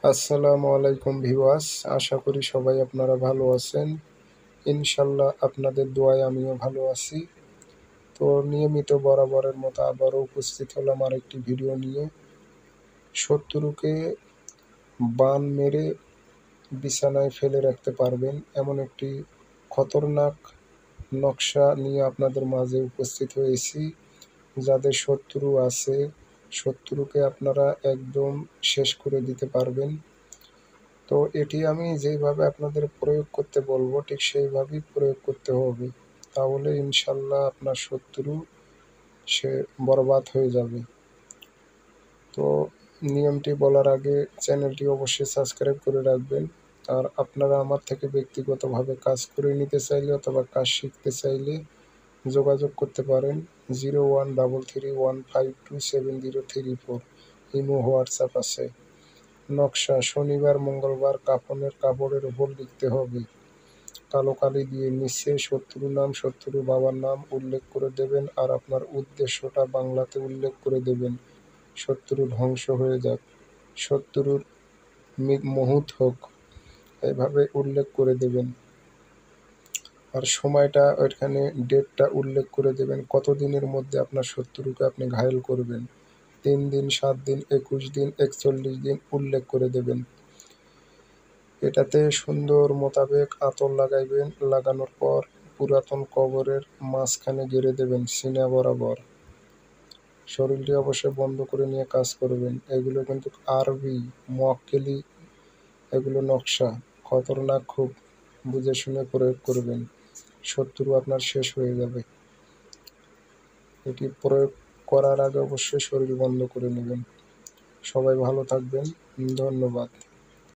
আসসালামু আলাইকুম ভিউয়ার্স, আশা করি সবাই আপনারা ভালো আছেন। ইনশাল্লাহ আপনাদের দোয়ায় আমিও ভালো আছি। তো নিয়মিত বরাবরের মতো আবারও উপস্থিত হলাম আরেকটি ভিডিও নিয়ে। শত্রুকে বান মেরে বিছানায় ফেলে রাখতে পারবেন এমন একটি খতরনাক নকশা নিয়ে আপনাদের মাঝে উপস্থিত হয়েছি। যাদের শত্রু আছে, শত্রুকে আপনারা একদম শেষ করে দিতে পারবেন। তো এটি আমি যেইভাবে আপনাদের প্রয়োগ করতে বলবো ঠিক সেইভাবেই প্রয়োগ করতে হবে, তাহলে ইনশাল্লাহ আপনার শত্রু সে বরবাদ হয়ে যাবে। তো নিয়মটি বলার আগে চ্যানেলটি অবশ্যই সাবস্ক্রাইব করে রাখবেন। আর আপনারা আমার থেকে ব্যক্তিগতভাবে কাজ করে নিতে চাইলে অথবা কাজ শিখতে চাইলে যোগাযোগ করতে পারেন 0133152703 ইমো হোয়াটসঅ্যাপ আছে। নকশা: শনিবার মঙ্গলবার কাফনের কাপড়ের উপর লিখতে হবে কালো কালি দিয়ে। নিচে শত্রুর নাম, শত্রুর বাবার নাম উল্লেখ করে দেবেন আর আপনার উদ্দেশ্যটা বাংলাতে উল্লেখ করে দেবেন। শত্রু ধ্বংস হয়ে যাক, শত্রুর মহুত হোক, এভাবে উল্লেখ করে দেবেন। আর সময়টা ওইখানে ডেটটা উল্লেখ করে দেবেন, কতদিনের মধ্যে আপনার শত্রুকে আপনি ঘায়েল করবেন। 3 দিন, 7 দিন, 21 দিন, 41 দিন উল্লেখ করে দেবেন। এটাতে সুন্দর মোতাবেক আতর লাগাইবেন। লাগানোর পর পুরাতন কবরের মাঝখানে গেড়ে দেবেন সিনা বরাবর। শরীরটি অবশ্যই বন্ধ করে নিয়ে কাজ করবেন। এগুলো কিন্তু আরবি মুয়াক্কেলি, এগুলো নকশা খতরনাক, খুব বুঝে শুনে প্রয়োগ করবেন। শত্রু আপনার শেষ হয়ে যাবে। এটি প্রয়োগ করার আগে অবশ্যই শরীর বন্ধ করে নেবেন। সবাই ভালো থাকবেন, ধন্যবাদ।